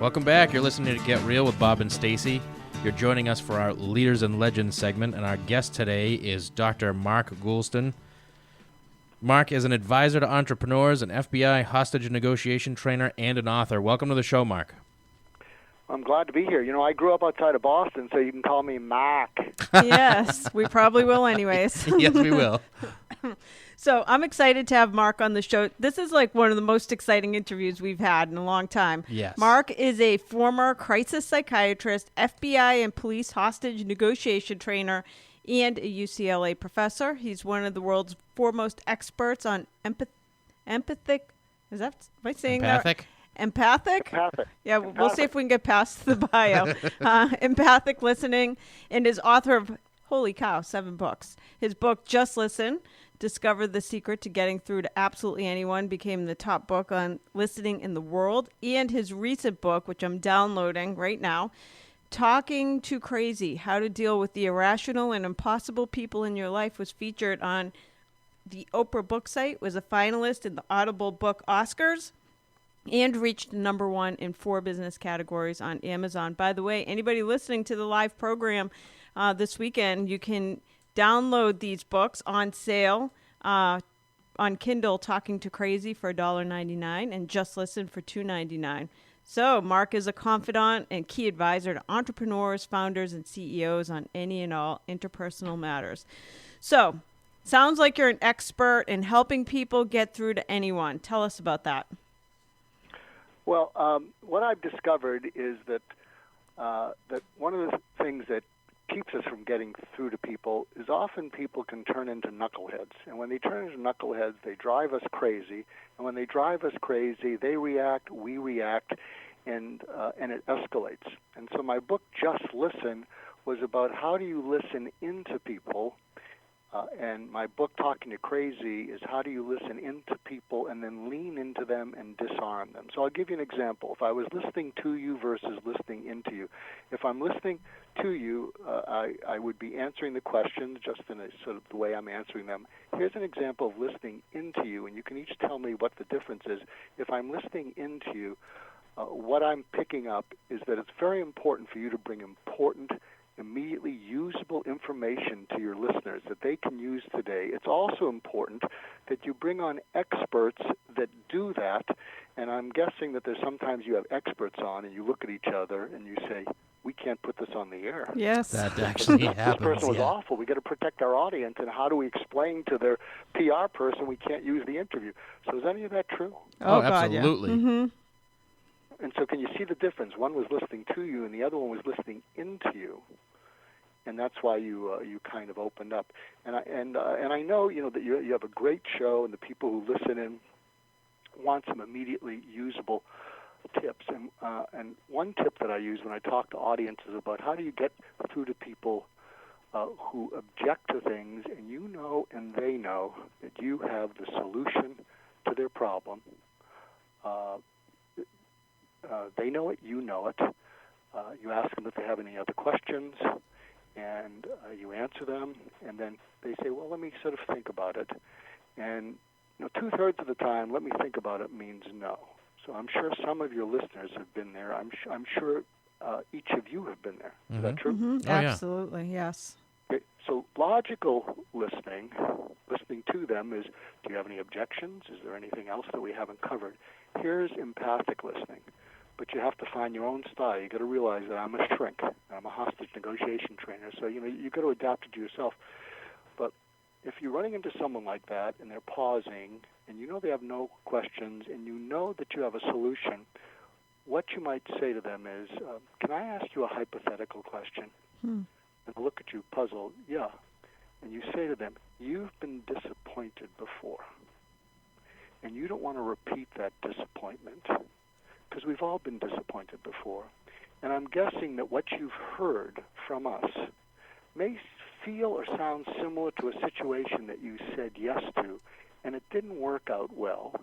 Welcome back. You're listening to Get Real with Bob and Stacy. You're joining us for our Leaders and Legends segment, and our guest today is Dr. Mark Goulston. Mark is an advisor to entrepreneurs, an FBI hostage negotiation trainer, and an author. Welcome to the show, Mark. I'm glad to be here. You know, I grew up outside of Boston, so you can call me Mac. Yes, we probably will anyways. Yes, we will. So I'm excited to have Mark on the show. This is like one of the most exciting interviews we've had in a long time. Yes. Mark is a former crisis psychiatrist, FBI and police hostage negotiation trainer, and a UCLA professor. He's one of the world's foremost experts on empathic. Is that, am I saying Empathic? that? Empathic? Yeah, we'll see if we can get past the bio. Empathic listening, and is author of, holy cow, 7 books. His book, Just Listen, Discover the Secret to Getting Through to Absolutely Anyone, became the top book on listening in the world. And his recent book, which I'm downloading right now, Talking to Crazy, How to Deal with the Irrational and Impossible People in Your Life, was featured on the Oprah book site, was a finalist in the Audible Book Oscars, and reached #1 in 4 business categories on Amazon. By the way, anybody listening to the live program this weekend, you can download these books on sale on Kindle, Talking to Crazy for $1.99 and Just Listen for $2.99. So Mark is a confidant and key advisor to entrepreneurs, founders, and CEOs on any and all interpersonal matters. So sounds like you're an expert in helping people get through to anyone. Tell us about that. Well, what I've discovered is that one of the things that keeps us from getting through to people is often people can turn into knuckleheads. And when they turn into knuckleheads, they drive us crazy. And when they drive us crazy, they react, we react, and it escalates. And so my book, Just Listen, was about how do you listen into people. And my book, Talking to Crazy, is how do you listen into people and then lean into them and disarm them. So I'll give you an example. If I was listening to you versus listening into you, if I'm listening to you, I would be answering the questions just in a sort of the way I'm answering them. Here's an example of listening into you, and you can each tell me what the difference is. If I'm listening into you, what I'm picking up is that it's very important for you to bring important, immediately usable information to your listeners that they can use today. It's also important that you bring on experts that do that, and I'm guessing that there's sometimes you have experts on and you look at each other and you say, we can't put this on the air. Yes. That actually happens. This person was awful. We got to protect our audience, and how do we explain to their PR person we can't use the interview? So is any of that true? Oh, God, absolutely. Yeah. Mm-hmm. And so can you see the difference? One was listening to you, and the other one was listening into you. And that's why you kind of opened up. And I know that you have a great show, and the people who listen in want some immediately usable tips. And one tip that I use when I talk to audiences about how do you get through to people who object to things, and you know and they know that you have the solution to their problem. They know it, you know it. You ask them if they have any other questions, and you answer them, and then they say, well, let me sort of think about it. And 2/3 of the time, let me think about it means no. So I'm sure some of your listeners have been there. I'm sure each of you have been there. Is that true? Mm-hmm. Oh, yeah. Absolutely, yes. Okay. So logical listening to them is, do you have any objections? Is there anything else that we haven't covered? Here's empathic listening. But you have to find your own style. You got to realize that I'm a shrink. I'm a hostage negotiation trainer. So you got to adapt it to yourself. But if you're running into someone like that and they're pausing, and they have no questions, and you know that you have a solution, what you might say to them is, "Can I ask you a hypothetical question?" And they'll look at you puzzled. Yeah. And you say to them, "You've been disappointed before, and you don't want to repeat that disappointment." Because we've all been disappointed before. And I'm guessing that what you've heard from us may feel or sound similar to a situation that you said yes to, and it didn't work out well.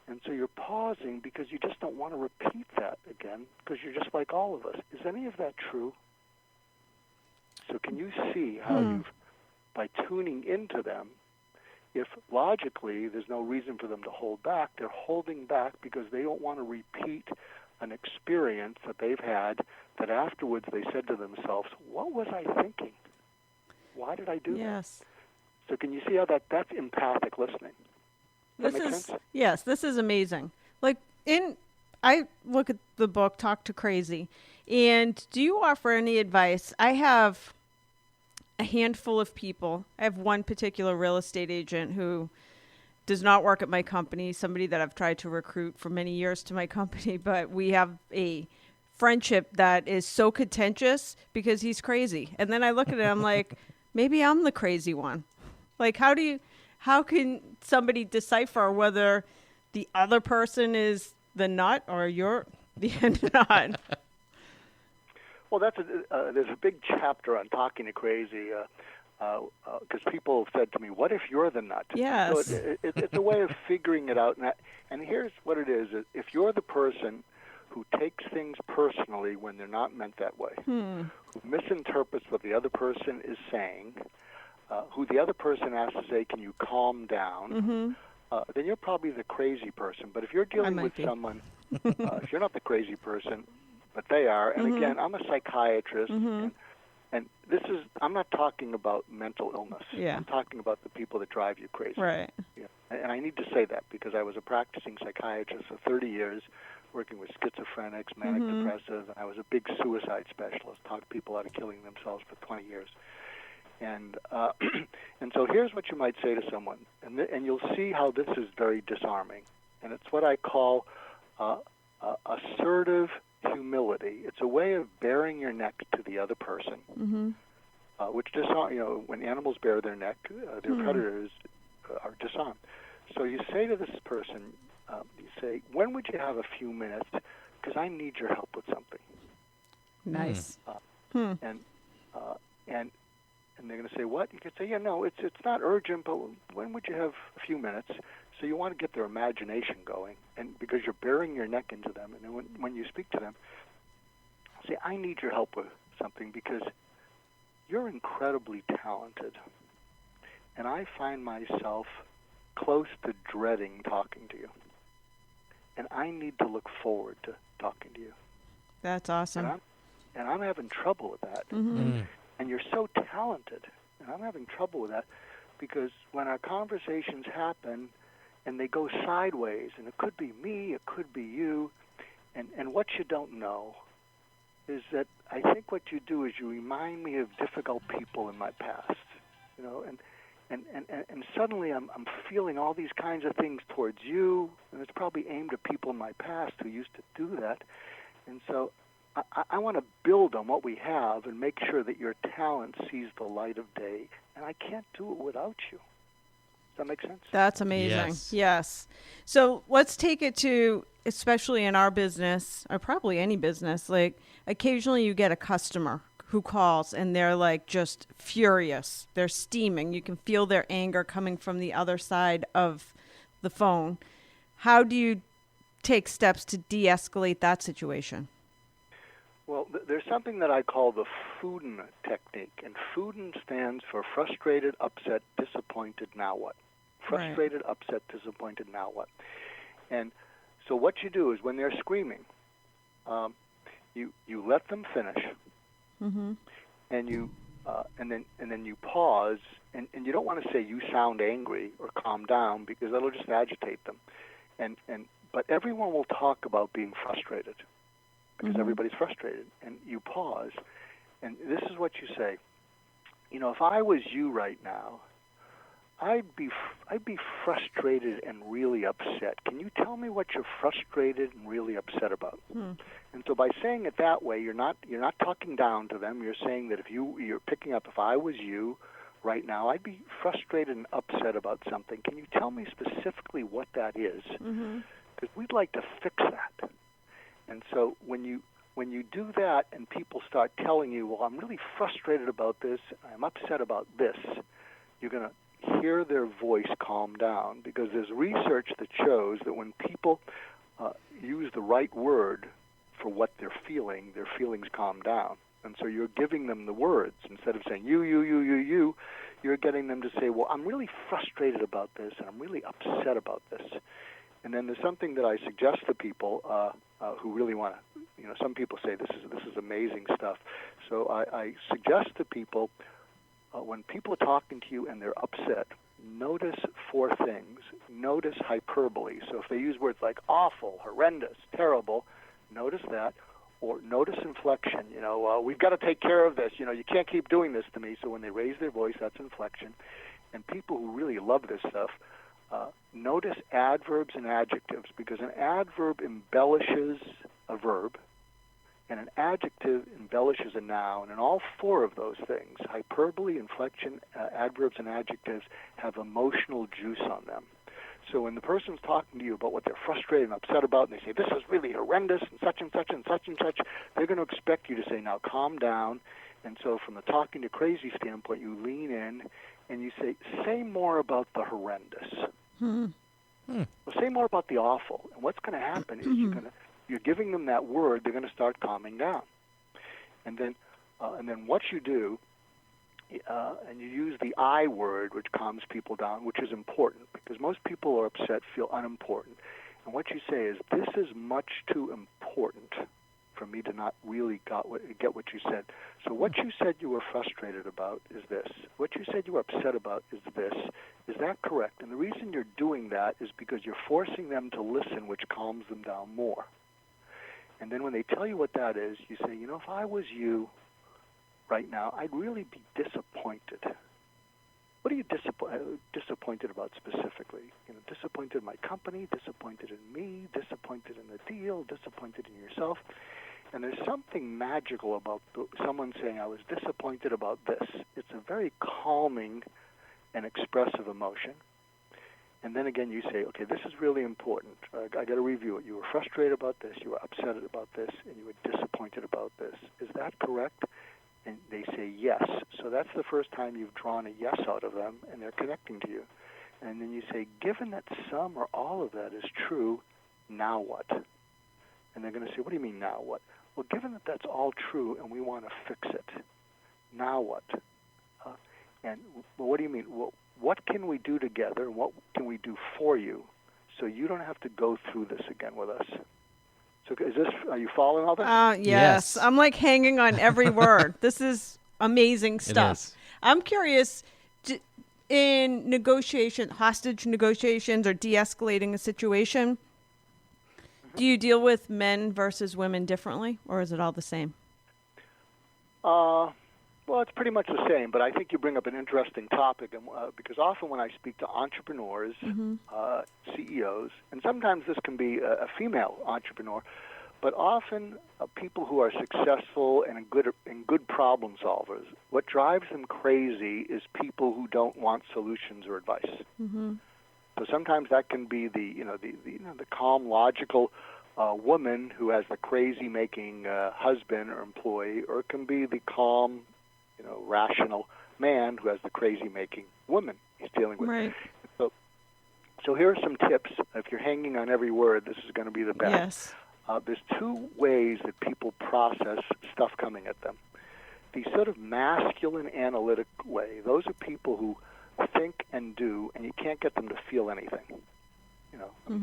And so you're pausing because you just don't want to repeat that again, because you're just like all of us. Is any of that true? So can you see how you've, by tuning into them, if logically there's no reason for them to hold back, they're holding back because they don't want to repeat an experience that they've had that afterwards they said to themselves, what was I thinking? Why did I do that? So can you see how that's empathic listening? Does that make sense? Yes, this is amazing. I look at the book, Talk to Crazy, and do you offer any advice? I have a handful of people. I have one particular real estate agent who does not work at my company, somebody that I've tried to recruit for many years to my company, but we have a friendship that is so contentious because he's crazy. And then I look at it, I'm like, maybe I'm the crazy one. Like, how can somebody decipher whether the other person is the nut or you're the nut? Well, there's a big chapter on talking to crazy because people have said to me, what if you're the nut? Yes. So it's a way of figuring it out. And here's what it is. If you're the person who takes things personally when they're not meant that way, who misinterprets what the other person is saying, who the other person has to say, can you calm down, then you're probably the crazy person. But if you're dealing with someone, if you're not the crazy person, but they are, and again, I'm a psychiatrist, and this is, I'm not talking about mental illness. I'm talking about the people that drive you crazy. Right. Yeah. And I need to say that because I was a practicing psychiatrist for 30 years, working with schizophrenics, manic depressive, and I was a big suicide specialist, taught people out of killing themselves for 20 years. And and so here's what you might say to someone, and you'll see how this is very disarming. And it's what I call assertive humility. It's a way of baring your neck to the other person, which when animals bare their neck, their predators are disarmed. So you say to this person, you say, when would you have a few minutes? Because I need your help with something. Nice. And they're going to say, what? You could say, yeah, no, it's not urgent, but when would you have a few minutes? So you want to get their imagination going, and because you're burying your neck into them. And then when you speak to them, say, I need your help with something because you're incredibly talented. And I find myself close to dreading talking to you. And I need to look forward to talking to you. That's awesome. And I'm having trouble with that. And you're so talented. And I'm having trouble with that because when our conversations happen and they go sideways, and it could be me, it could be you, and what you don't know is that I think what you do is you remind me of difficult people in my past, and suddenly I'm feeling all these kinds of things towards you, and it's probably aimed at people in my past who used to do that. And so I want to build on what we have and make sure that your talent sees the light of day, and I can't do it without you. Does that make sense? That's amazing. Yes. So let's take it to, especially in our business, or probably any business, like occasionally you get a customer who calls and they're like just furious. They're steaming. You can feel their anger coming from the other side of the phone. How do you take steps to de-escalate that situation? Well, there's something that I call the Fuden technique, and Fuden stands for frustrated, upset, disappointed, now what? Frustrated, upset, disappointed, now what? And so what you do is when they're screaming, you let them finish, and you and then you pause, and you don't want to say you sound angry or calm down because that'll just agitate them, but everyone will talk about being frustrated. Because everybody's frustrated, and you pause, and this is what you say. If I was you right now, I'd be frustrated and really upset. Can you tell me what you're frustrated and really upset about? And so by saying it that way, you're not talking down to them. You're saying that if you're picking up, if I was you right now, I'd be frustrated and upset about something. Can you tell me specifically what that is? Because we'd like to fix that. And so when you do that and people start telling you, well, I'm really frustrated about this, I'm upset about this, you're going to hear their voice calm down because there's research that shows that when people use the right word for what they're feeling, their feelings calm down. And so you're giving them the words. Instead of saying you, you're getting them to say, well, I'm really frustrated about this and I'm really upset about this. And then there's something that I suggest to people, who really want to. Some people say this is amazing stuff. So I suggest to people, when people are talking to you and they're upset, notice 4 things. Notice hyperbole. So if they use words like awful, horrendous, terrible, notice that. Or notice inflection. We've got to take care of this. You can't keep doing this to me. So when they raise their voice, that's inflection. And people who really love this stuff, notice adverbs and adjectives, because an adverb embellishes a verb, and an adjective embellishes a noun. And all 4 of those things, hyperbole, inflection, adverbs, and adjectives, have emotional juice on them. So when the person's talking to you about what they're frustrated and upset about, and they say, this is really horrendous, and such and such and such and such, they're going to expect you to say, now calm down. And so from the talking to crazy standpoint, you lean in and you say more about the horrendous. Well, say more about the awful. And what's going to happen is you're giving them that word, they're going to start calming down. And then what you do, and you use the I word, which calms people down, which is important, because most people who are upset feel unimportant. And what you say is, this is much too important for me to not really get what you said. So what you said you were frustrated about is this. What you said you were upset about is this. Is that correct? And the reason you're doing that is because you're forcing them to listen, which calms them down more. And then when they tell you what that is, you say, if I was you right now, I'd really be disappointed. What are you disappointed about specifically? Disappointed in my company, disappointed in me, disappointed in the deal, disappointed in yourself. And there's something magical about someone saying, I was disappointed about this. It's a very calming and expressive emotion. And then again, you say, okay, this is really important. I got to review it. You were frustrated about this, you were upset about this, and you were disappointed about this. Is that correct? And they say yes. So that's the first time you've drawn a yes out of them, and they're connecting to you. And then you say, given that some or all of that is true, now what? And they're going to say, what do you mean, now what? Well, given that that's all true and we want to fix it, now what? What do you mean? Well, what can we do together, and what can we do for you so you don't have to go through this again with us? So are you following all that? Yes. I'm like hanging on every word. This is amazing stuff. I'm curious, in hostage negotiations or de-escalating a situation, do you deal with men versus women differently, or is it all the same? Well, it's pretty much the same, but I think you bring up an interesting topic, and because often when I speak to entrepreneurs, CEOs, and sometimes this can be a female entrepreneur, but often people who are successful and good problem solvers, what drives them crazy is people who don't want solutions or advice. So sometimes that can be the calm, logical woman who has the crazy-making husband or employee, or it can be the calm, rational man who has the crazy-making woman he's dealing with. Right. So here are some tips. If you're hanging on every word, this is going to be the best. Yes. There's 2 ways that people process stuff coming at them. The sort of masculine analytic way, those are people who think and do, and you can't get them to feel anything.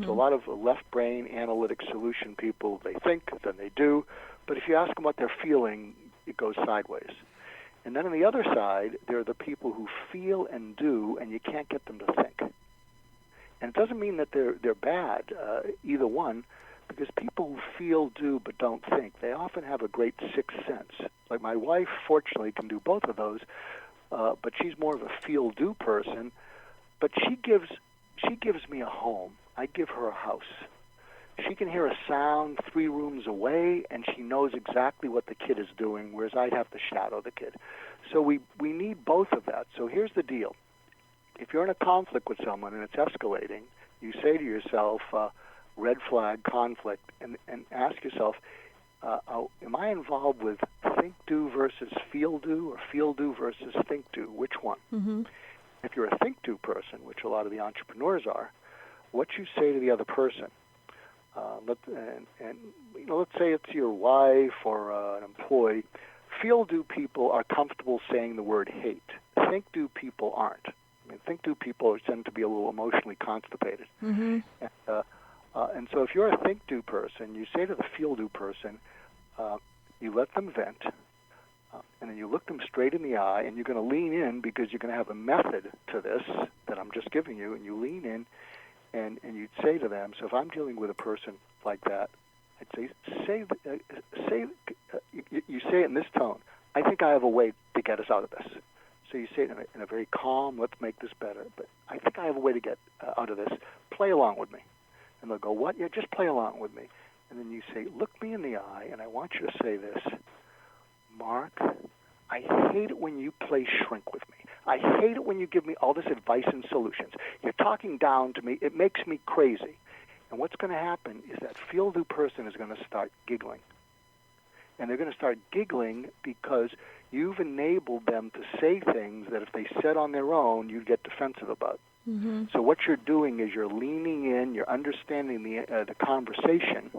So a lot of left brain analytic solution people, they think, then they do, but if you ask them what they're feeling, it goes sideways. And then on the other side, there are the people who feel and do, and you can't get them to think. And it doesn't mean that they're bad, either one, because people who feel, do, but don't think, they often have a great sixth sense. Like my wife, fortunately, can do both of those, but she's more of a feel-do person. But she gives me a home. I give her a house. She can hear a sound 3 rooms away, and she knows exactly what the kid is doing, whereas I'd have to shadow the kid. So we need both of that. So here's the deal. If you're in a conflict with someone and it's escalating, you say to yourself, red flag, conflict, and ask yourself, am I involved with think-do versus feel-do, or feel-do versus think-do? Which one? If you're a think-do person, which a lot of the entrepreneurs are, what you say to the other person, let's say it's your wife or an employee. Feel-do people are comfortable saying the word hate. Think-do people aren't. I mean, think-do people tend to be a little emotionally constipated. And And so if you're a think-do person, you say to the feel-do person, you let them vent, and then you look them straight in the eye, and you're going to lean in because you're going to have a method to this that I'm just giving you, and you lean in, and you'd say to them, so if I'm dealing with a person like that, I'd say, you say it in this tone, I think I have a way to get us out of this. So you say it in a very calm, let's make this better, but I think I have a way to get out of this. Play along with me. And they'll go, what? Yeah, just play along with me. And then you say, look me in the eye, and I want you to say this, Mark, I hate it when you play shrink with me. I hate it when you give me all this advice and solutions. You're talking down to me. It makes me crazy. And what's going to happen is that feel-do person is going to start giggling. And they're going to start giggling because you've enabled them to say things that if they said on their own, you'd get defensive about. Mm-hmm. So what you're doing is you're leaning in, you're understanding the conversation,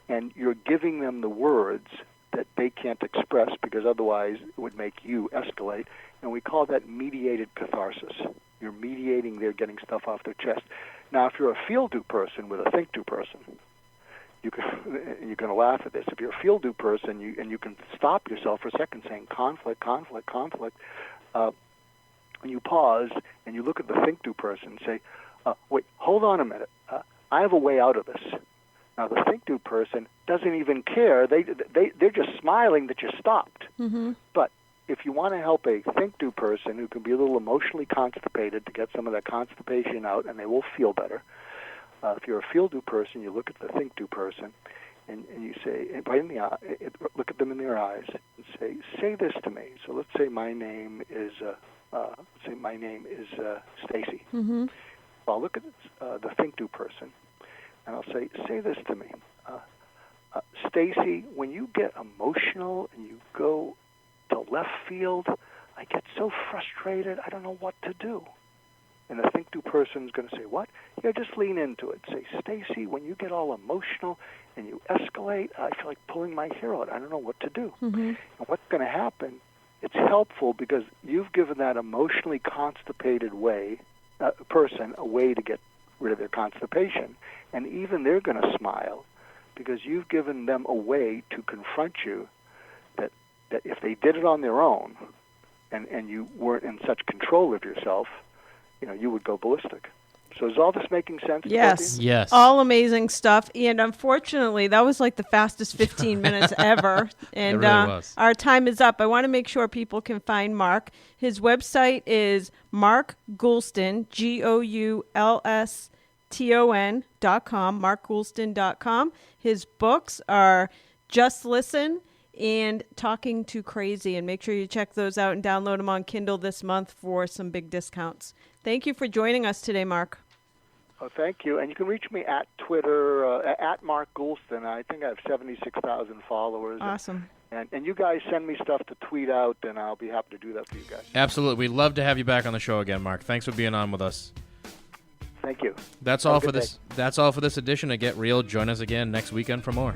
and you're giving them the words that they can't express because otherwise it would make you escalate. And we call that mediated catharsis. You're mediating their getting stuff off their chest. Now, if you're a feel-do person with a think-do person, you're going to laugh at this. If you're a feel-do person, you can stop yourself for a second saying conflict, and you pause and you look at the think-do person and say, wait, hold on a minute. I have a way out of this. Now, the think-do person doesn't even care. They're just smiling that you stopped. Mm-hmm. But if you want to help a think-do person who can be a little emotionally constipated to get some of that constipation out, and they will feel better, if you're a feel-do person, you look at the think-do person, and you say, right in the eye, look at them in their eyes, and say this to me. So let's say my name is Stacy. Mm-hmm. So I'll look at the think-do person, and I'll say this to me. Stacy, when you get emotional and you go to left field, I get so frustrated, I don't know what to do. And the think-do person's going to say, what? Yeah, just lean into it. Say, Stacy, when you get all emotional and you escalate, I feel like pulling my hair out. I don't know what to do. Mm-hmm. And what's going to happen, it's helpful because you've given that emotionally constipated person a way to get rid of their constipation. And even they're going to smile because you've given them a way to confront you that if they did it on their own and you weren't in such control of yourself, you would go ballistic. So is all this making sense? Yes. Yes. All amazing stuff. And unfortunately, that was like the fastest 15 minutes ever. And it really was. Our time is up. I want to make sure people can find Mark. His website is Mark Goulston, GOULSTON.com, markgoulston.com. His books are Just Listen and Talking Too Crazy. And make sure you check those out and download them on Kindle this month for some big discounts. Thank you for joining us today, Mark. Oh, thank you. And you can reach me at Twitter, at Mark Goulston. I think I have 76,000 followers. Awesome. And you guys send me stuff to tweet out, and I'll be happy to do that for you guys. Absolutely. We'd love to have you back on the show again, Mark. Thanks for being on with us. Thank you. That's all for this edition of Get Real. Join us again next weekend for more.